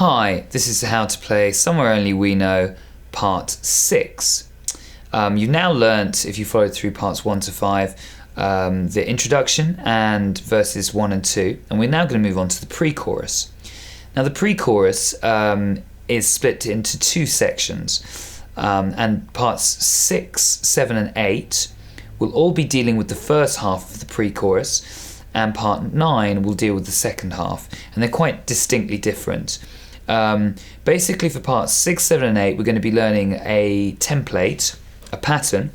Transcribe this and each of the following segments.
Hi, this is How to Play Somewhere Only We Know, Part 6. You've now learnt, if you followed through parts 1 to 5, the introduction and verses 1 and 2, and we're now going to move on to the pre-chorus. Now the pre-chorus is split into two sections, and parts 6, 7 and 8 will all be dealing with the first half of the pre-chorus, and part 9 will deal with the second half, and they're quite distinctly different. Basically for parts 6, 7 and 8 we're going to be learning a template, a pattern,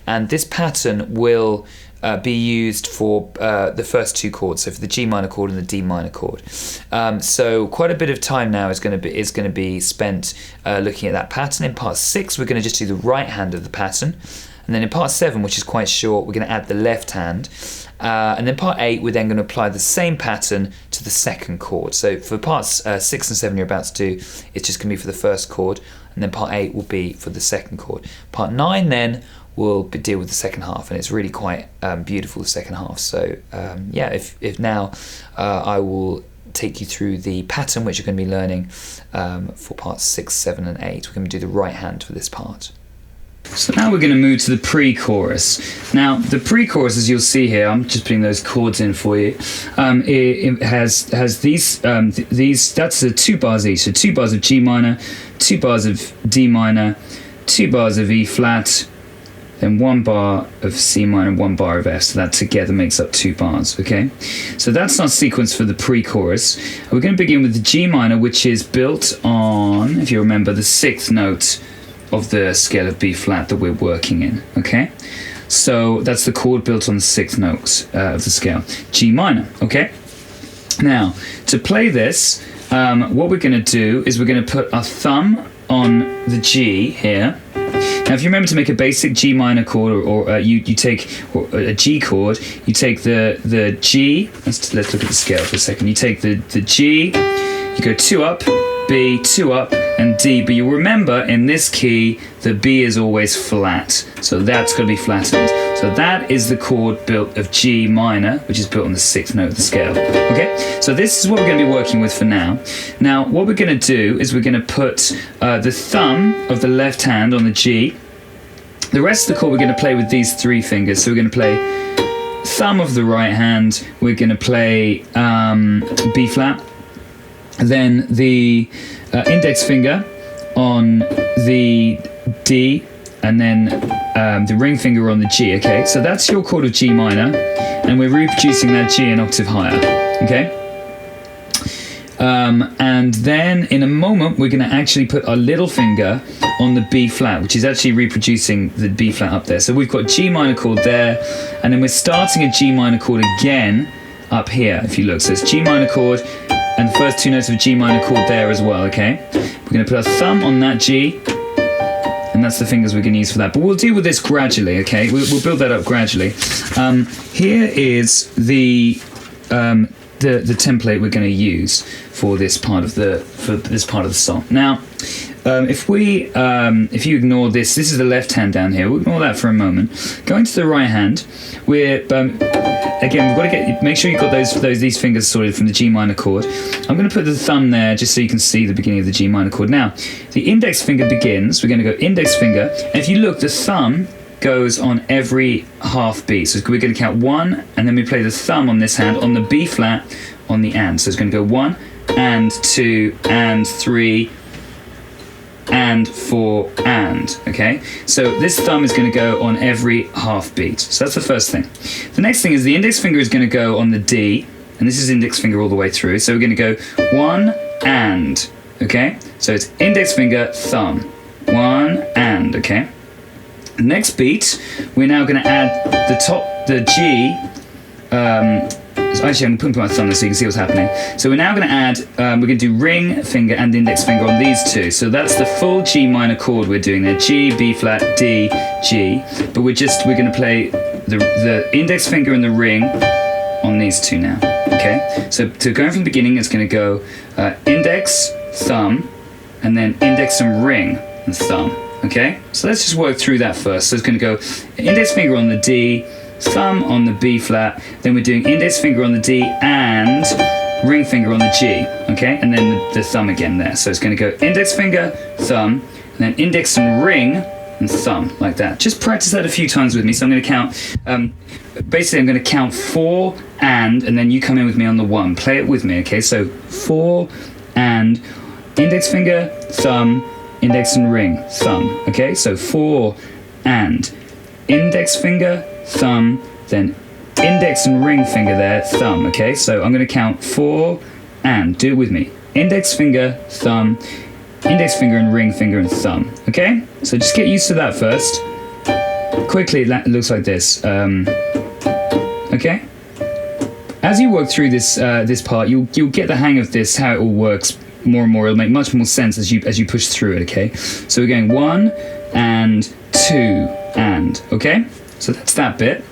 and this pattern will be used for the first two chords, so for the G minor chord and the D minor chord. So quite a bit of time now is going to be spent looking at that pattern. In part 6 we're going to just do the right hand of the pattern, and then in part 7, which is quite short, we're going to add the left hand. And then part 8, we're then going to apply the same pattern to the second chord. So for parts 6 and 7 you're about to do, it's just going to be for the first chord, and then part 8 will be for the second chord. Part 9 then will deal with the second half, and it's really quite beautiful, the second half. So yeah, if now I will take you through the pattern which you're going to be learning for parts 6, 7 and 8. We're going to do the right hand for this part. So now we're going to move to the pre-chorus. Now the pre-chorus, as you'll see here, I'm just putting those chords in for you. It has these that's the 2 bars each. So 2 bars of G minor, 2 bars of D minor, 2 bars of E flat, then 1 bar of C minor, 1 bar of F. So that together makes up 2 bars. Okay. So that's our sequence for the pre-chorus. We're going to begin with the G minor, which is built on, if you remember, the 6th note of the scale of B flat that we're working in, okay? So that's the chord built on the 6th notes of the scale, G minor, okay? Now, to play this, what we're going to do is we're going to put our thumb on the G here. Now, if you remember to make a basic G minor chord, or you take a G chord, you take the G, let's look at the scale for a second. You take the G, you go 2 up, B, 2 up, and D, but you remember in this key the B is always flat, so that's going to be flattened. So that is the chord built of G minor, which is built on the 6th note of the scale. Okay, so this is what we're going to be working with for now. Now what we're going to do is we're going to put the thumb of the left hand on the G. The rest of the chord we're going to play with these 3 fingers. So we're going to play thumb of the right hand, we're going to play B flat, then the index finger on the D, and then the ring finger on the G, okay? So that's your chord of G minor, and we're reproducing that G an octave higher, okay? And then in a moment we're going to actually put our little finger on the B flat, which is actually reproducing the B flat up there. So we've got G minor chord there, and then we're starting a G minor chord again up here, if you look. So it's G minor chord, and the first 2 notes of a G minor chord there as well, okay? We're going to put our thumb on that G, and that's the fingers we're going to use for that. But we'll deal with this gradually, okay? We'll build that up gradually. Here is the template we're going to use for this part of the song. Now, if you ignore this is the left hand down here. We'll ignore that for a moment. Going to the right hand, we're again, we've got to make sure you've got these fingers sorted from the G minor chord. I'm going to put the thumb there just so you can see the beginning of the G minor chord. Now, the index finger begins. We're going to go index finger, and if you look, the thumb goes on every half beat. So we're going to count 1, and then we play the thumb on this hand on the B flat on the and. So it's going to go 1 and 2 and 3 and 4 and, okay? So this thumb is going to go on every half beat. So that's the first thing. The next thing is the index finger is going to go on the D, and this is index finger all the way through. So we're going to go 1 and, okay? So it's index finger, thumb, 1 and, okay? Next beat, we're now going to add the G. Actually, I'm going to put my thumb there so you can see what's happening. So we're now going to add, we're going to do ring finger and index finger on these 2. So that's the full G minor chord we're doing there. G, B flat, D, G. But we're going to play the index finger and the ring on these 2 now. Okay? So going from the beginning, it's going to go index, thumb, and then index and ring and thumb. Okay? So let's just work through that first. So it's going to go index finger on the D, thumb on the B flat, then we're doing index finger on the D and ring finger on the G, okay? And then the thumb again there. So it's going to go index finger, thumb, and then index and ring, and thumb, like that. Just practice that a few times with me. So I'm going to count, basically I'm going to count 4 and then you come in with me on the 1. Play it with me, okay? So 4 and index finger, thumb, index and ring, thumb, okay? So 4 and index finger, thumb, then index and ring finger there, thumb, okay? So I'm going to count 4 and, do it with me. Index finger, thumb, index finger and ring finger and thumb, okay? So just get used to that first. Quickly, it looks like this, okay? As you work through this this part, you'll get the hang of this, how it all works more and more. It'll make much more sense as you push through it, okay? So we're going 1 and 2 and, okay? So that's that bit.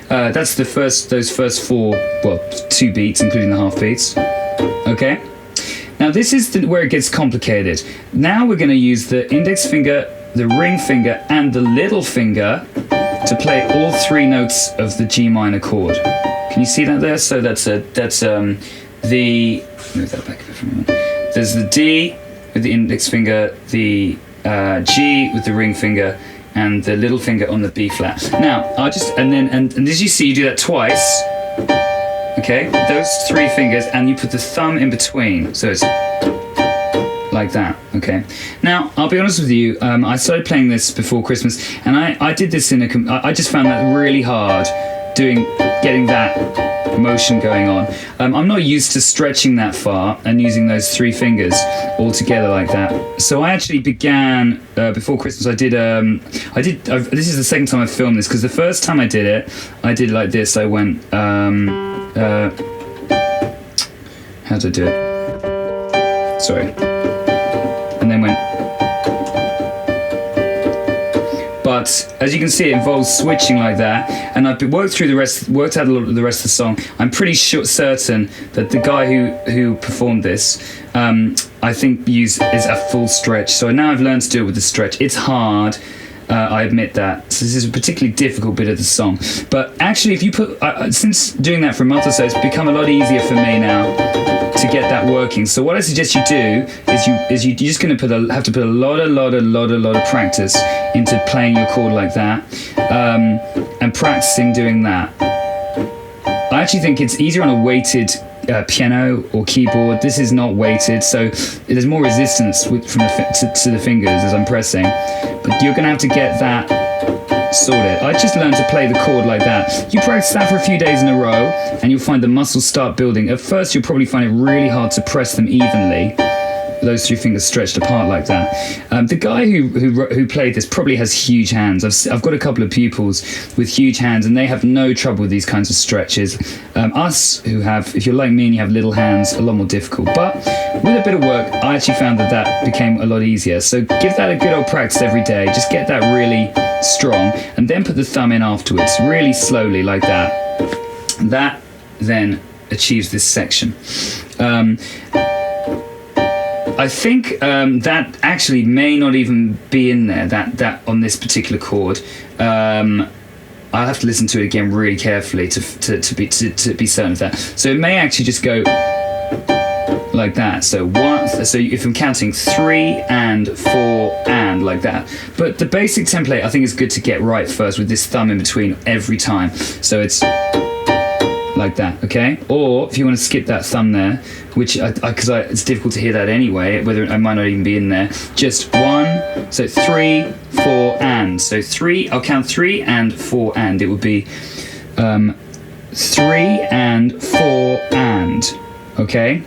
That's those first 4, well, 2 beats, including the half beats, okay? Now this is where it gets complicated. Now we're going to use the index finger, the ring finger, and the little finger to play all 3 notes of the G minor chord. Can you see that there? So that's the move that back a bit for a moment. There's the D with the index finger, the G with the ring finger, and the little finger on the B flat. Now I'll just and as you see, you do that twice. Okay, those 3 fingers, and you put the thumb in between, so it's like that, okay? Now, I'll be honest with you, I started playing this before Christmas, and I did this I just found that really hard, getting that motion going on. I'm not used to stretching that far and using those 3 fingers all together like that. So I actually began, before Christmas, this is the second time I've filmed this, because the first time I did it like this. I went, how did I do it? Sorry. And then went. But as you can see, it involves switching like that, and I've worked out a lot of the rest of the song. I'm pretty certain that the guy who performed this, I think is a full stretch. So now I've learned to do it with the stretch. It's hard. I admit that. So this is a particularly difficult bit of the song. But actually, if you put, since doing that for a month or so, it's become a lot easier for me now to get that working. So what I suggest you do is you're just going to have to put a lot of practice into playing your chord like that, and practicing doing that. I actually think it's easier on a weighted piano or keyboard. This is not weighted, so there's more resistance to the fingers as I'm pressing, but you're gonna have to get that sorted. I just learned to play the chord like that. You practice that for a few days in a row and you'll find the muscles start building. At first you'll probably find it really hard to press them evenly, those 3 fingers stretched apart like that. The guy who played this probably has huge hands. I've got a couple of pupils with huge hands, and they have no trouble with these kinds of stretches. Us who have, if you're like me and you have little hands, a lot more difficult. But with a bit of work, I actually found that became a lot easier. So give that a good old practice every day. Just get that really strong, and then put the thumb in afterwards, really slowly like that. That then achieves this section. I think that actually may not even be in there, that on this particular chord. I'll have to listen to it again really carefully to be certain of that. So it may actually just go like that. So if I'm counting 3 and 4 and like that. But the basic template I think is good to get right first, with this thumb in between every time. So it's like that, okay? Or if you want to skip that thumb there, which because it's difficult to hear that anyway, whether I might not even be in there, just 1, so 3, 4 and. So 3, I'll count 3 and 4 and. It would be 3 and 4 and, okay?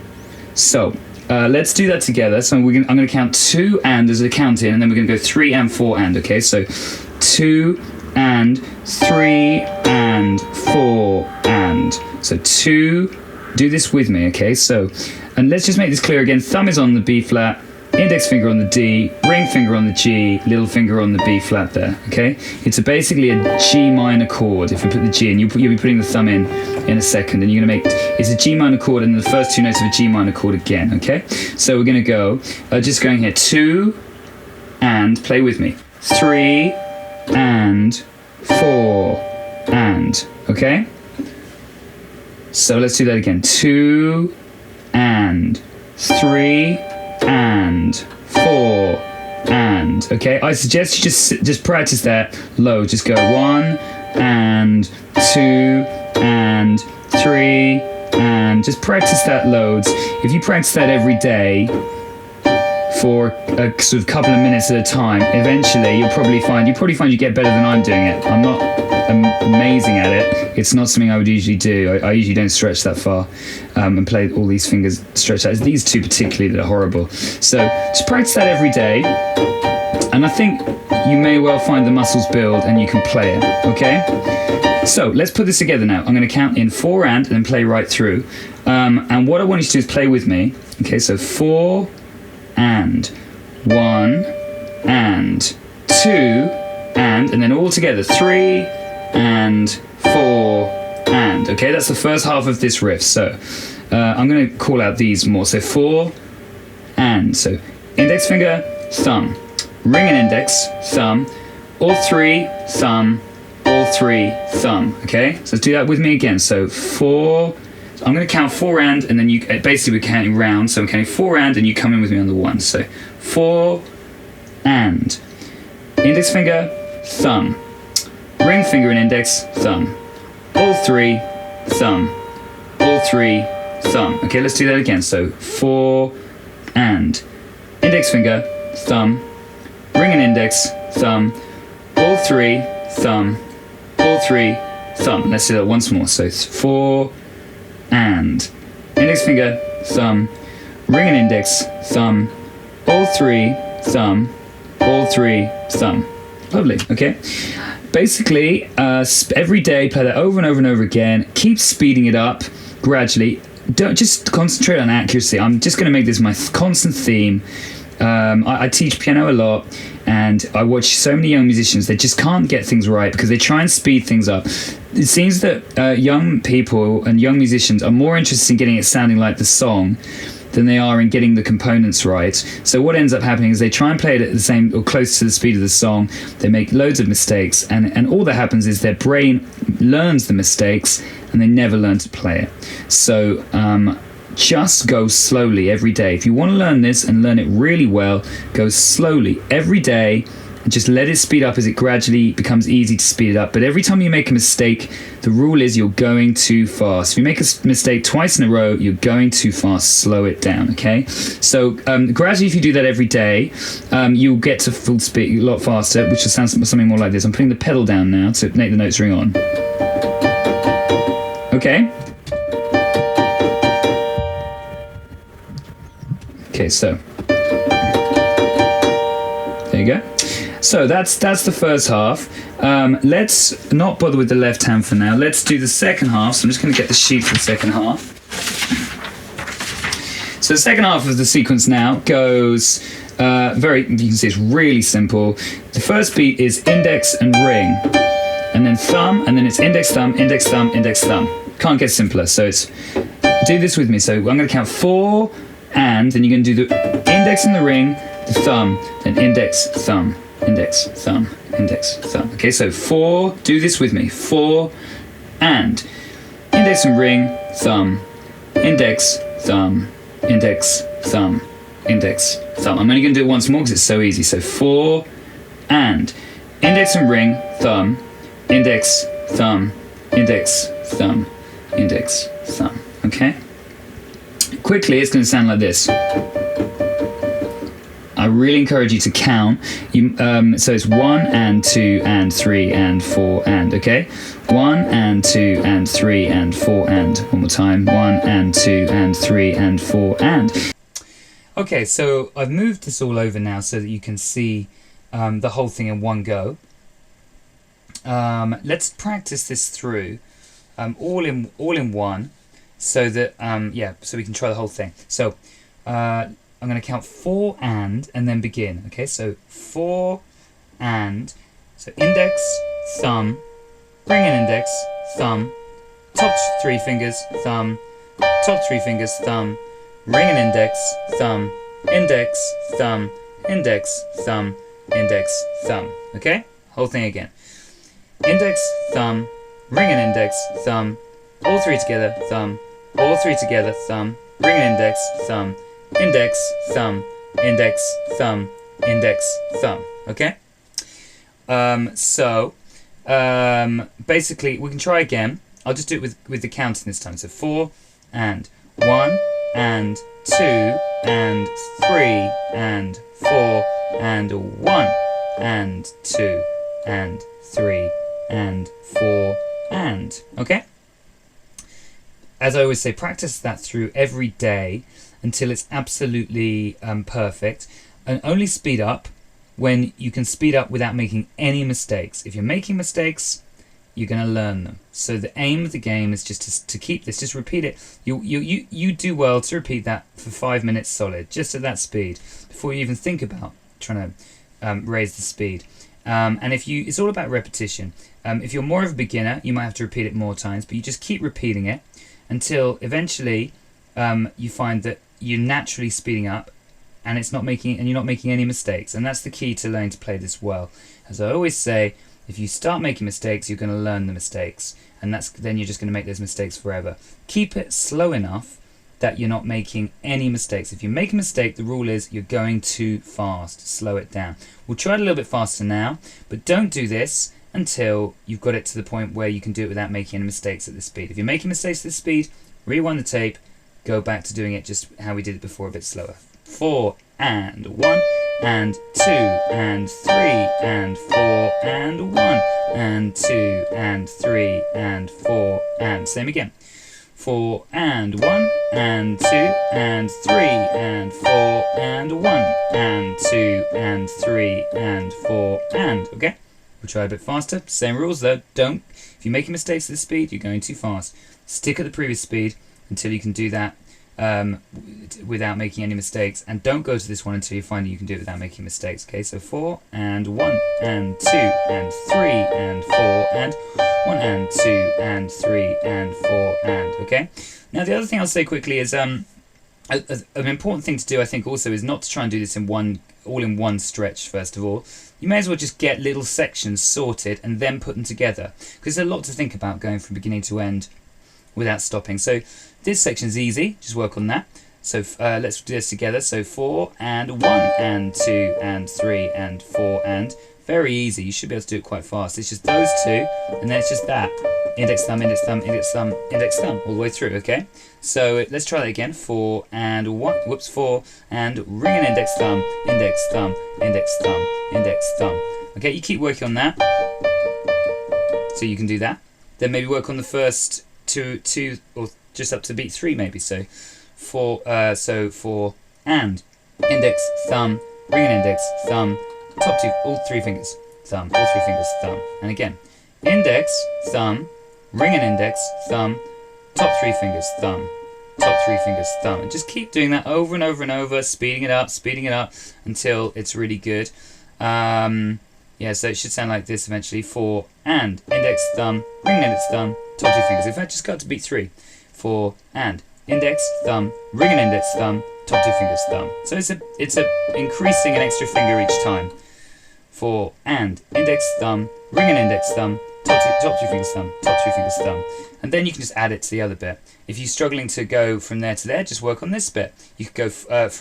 So let's do that together. So I'm going to count 2 and as a count in, and then we're going to go 3 and 4 and, okay? So 2 and 3 and 4 and. So 2, do this with me, okay? So, and let's just make this clear again. Thumb is on the B flat, index finger on the D, ring finger on the G, little finger on the B flat there, okay? It's basically a G minor chord. If we put the G in, you'll be putting the thumb in a second, and you're gonna it's a G minor chord and the first 2 notes of a G minor chord again, okay? So we're gonna go, just going here, 2 and, play with me, 3 and 4 and, okay? So let's do that again. 2 and 3 and 4 and. Okay, I suggest you just practice that low. Just go 1 and 2 and 3 and just practice that loads. If you practice that every day for a sort of couple of minutes at a time, eventually you'll probably find you get better than I'm doing it. I'm not amazing at it. It's not something I would usually do. I usually don't stretch that far and play all these fingers stretched out. It's these two particularly that are horrible. So just practice that every day, and I think you may well find the muscles build and you can play it. Okay? So let's put this together now. I'm going to count in 4 and then play right through. And what I want you to do is play with me. Okay, so 4 and 1 and 2 and then all together 3 and 4 and. Okay, that's the first half of this riff. So I'm going to call out these more. So 4 and. So index finger, thumb, ring and index, thumb, all 3, thumb, all 3, thumb. Okay, so let's do that with me again. So 4. So I'm going to count 4 and then you basically we're counting round. So I'm counting 4 and you come in with me on the 1. So 4 and. Index finger, thumb, ring finger and index, thumb, all 3, thumb, all 3, thumb. Okay, let's do that again. So 4 and. Index finger, thumb, ring and index, thumb, all 3, thumb, all 3, thumb. Let's do that once more. So 4 and. Index finger, thumb, ring and index, thumb, all 3, thumb, all 3, thumb. Lovely. Okay. Basically, every day play that over and over and over again. Keep speeding it up gradually. Don't just concentrate on accuracy. I'm just going to make this my constant theme. I teach piano a lot, and I watch so many young musicians. They just can't get things right because they try and speed things up. It seems that young people and young musicians are more interested in getting it sounding like the song than they are in getting the components right. So what ends up happening is they try and play it at the same or close to the speed of the song. They make loads of mistakes, and all that happens is their brain learns the mistakes and they never learn to play it. So just go slowly every day. If you want to learn this and learn it really well, go slowly every day and just let it speed up as it gradually becomes easy to speed it up. But every time you make a mistake, the rule is you're going too fast. If you make a mistake twice in a row, you're going too fast. Slow it down, okay? So gradually, if you do that every day, you'll get to full speed a lot faster, which will sound something more like this. I'm putting the pedal down now to make the notes ring on. Okay? Okay, so there you go. So that's the first half. Let's not bother with the left hand for now. Let's do the second half. So I'm just going to get the sheet for the second half. So the second half of the sequence now goes you can see it's really simple. The first beat is index and ring, and then thumb, and then it's index, thumb, index, thumb, index, thumb. Can't get simpler. So it's, do this with me. So I'm going to count 4 and then you're going to do the index and the ring, the thumb, then index, thumb, index, thumb, index, thumb. Okay, so 4, do this with me. 4 and. Index and ring, thumb, index, thumb, index, thumb, index, thumb. I'm only going to do it once more because it's so easy. So 4 and. Index and ring, thumb, index, thumb, index, thumb, index, thumb. Okay? Quickly, it's going to sound like this. I really encourage you to count. So it's 1 and 2 and 3 and 4 and, okay? 1 and 2 and 3 and 4 and. One more time. 1 and 2 and 3 and 4 and. Okay, so I've moved this all over now so that you can see the whole thing in one go. Let's practice this through all in one. So that, so we can try the whole thing. So I'm going to count 4 and then begin. Okay, so 4 and. So index, thumb, ring and index, thumb, top 3 fingers, thumb, top 3 fingers, thumb, ring and index, thumb, index, thumb, index, thumb, index, thumb. Okay, whole thing again. Index, thumb, ring and index, thumb, all three together, thumb, all three together, thumb, ring and index, thumb, index, thumb, index, thumb, index, thumb. Okay? Basically, we can try again. I'll just do it with the counting this time. So 4 and 1 and 2 and 3 and 4 and 1 and 2 and 3 and 4 and. Okay? As I always say, practice that through every day until it's absolutely perfect, and only speed up when you can speed up without making any mistakes. If you're making mistakes, you're going to learn them. So the aim of the game is just to keep this, just repeat it. You do well to repeat that for 5 minutes solid, just at that speed, before you even think about trying to raise the speed. And it's all about repetition. If you're more of a beginner, you might have to repeat it more times, but you just keep repeating it until eventually you find that you're naturally speeding up, and you're not making any mistakes. And that's the key to learning to play this well. As I always say, if you start making mistakes, you're going to learn the mistakes, and then you're just going to make those mistakes forever. Keep it slow enough that you're not making any mistakes. If you make a mistake, the rule is you're going too fast. Slow it down. We'll try it a little bit faster now, but don't do this until you've got it to the point where you can do it without making any mistakes at this speed. If you're making mistakes at this speed, rewind the tape, go back to doing it just how we did it before, a bit slower. 4 and 1 and 2 and 3 and 4 and 1 and 2 and 3 and 4 and same again. 4 and 1 and 2 and 3 and 4 and 1 and 2 and 3 and 4 and. Okay? We'll try a bit faster. Same rules though. If you're making mistakes at this speed, you're going too fast. Stick at the previous speed until you can do that without making any mistakes, and don't go to this one until you find that you can do it without making mistakes. Okay, so 4 and 1 and 2 and 3 and 4 and 1 and 2 and 3 and 4 and. Okay, now the other thing I'll say quickly is an important thing to do, I think, also is not to try and do this all in one stretch. First of all, you may as well just get little sections sorted and then put them together, because there's a lot to think about going from beginning to end without stopping. So this section is easy, just work on that. So let's do this together. So 4 and 1 and 2 and 3 and 4 and. Very easy, you should be able to do it quite fast. It's just those two, and then it's just that. Index, thumb, index, thumb, index, thumb, index, thumb, all the way through, okay? So let's try that again. 4 and 1, 4 and ring and index, thumb, index, thumb, index, thumb, index, thumb. Okay, you keep working on that. So you can do that. Then maybe work on the first two or just up to beat 3 maybe. So 4 and index, thumb, ring and index, thumb, top 2, all 3 fingers, thumb, all 3 fingers, thumb. And again, index, thumb, ring and index, thumb, top 3 fingers, thumb, top 3 fingers, thumb. And just keep doing that over and over and over, speeding it up until it's really good. Yeah, so it should sound like this eventually. 4 and index, thumb, ring and index, thumb, top 2 fingers. In fact, just got to beat 3. 4 and index, thumb, ring and index, thumb, top 2 fingers, thumb. So it's increasing an extra finger each time. 4 and index, thumb, ring and index, thumb, top 2 fingers, thumb, top 2 fingers, thumb. And then you can just add it to the other bit. If you're struggling to go from there to there, just work on this bit. You could go start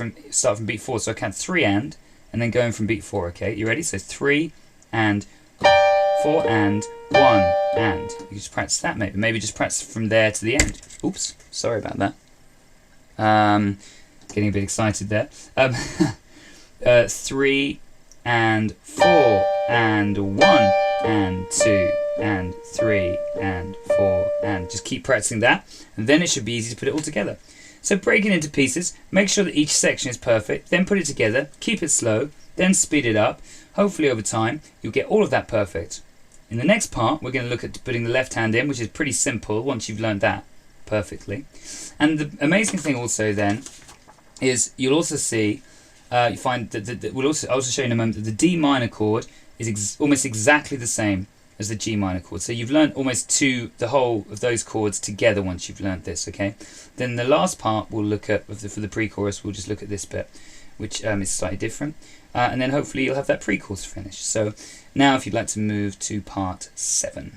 from beat 4. So I count 3 and then going from beat 4. Okay, you ready? So 3 and 4 and 1 and. You just practice that maybe. Maybe just practice from there to the end. Oops, sorry about that. Getting a bit excited there. 3 and 4 and 1 and 2 and 3 and 4 and. Just keep practicing that, and then it should be easy to put it all together. So break it into pieces, make sure that each section is perfect, then put it together, keep it slow, then speed it up. Hopefully over time you'll get all of that perfect. In the next part we're going to look at putting the left hand in, which is pretty simple once you've learned that perfectly. And the amazing thing also then is you'll also see, you find that I'll also show you in a moment that the D minor chord is almost exactly the same as the G minor chord. So you've learned almost the whole of those chords together once you've learned this, okay? Then the last part we'll look at, for the pre-chorus, we'll just look at this bit, which is slightly different. And then hopefully you'll have that pre-chorus finished. So now if you'd like to move to part 7.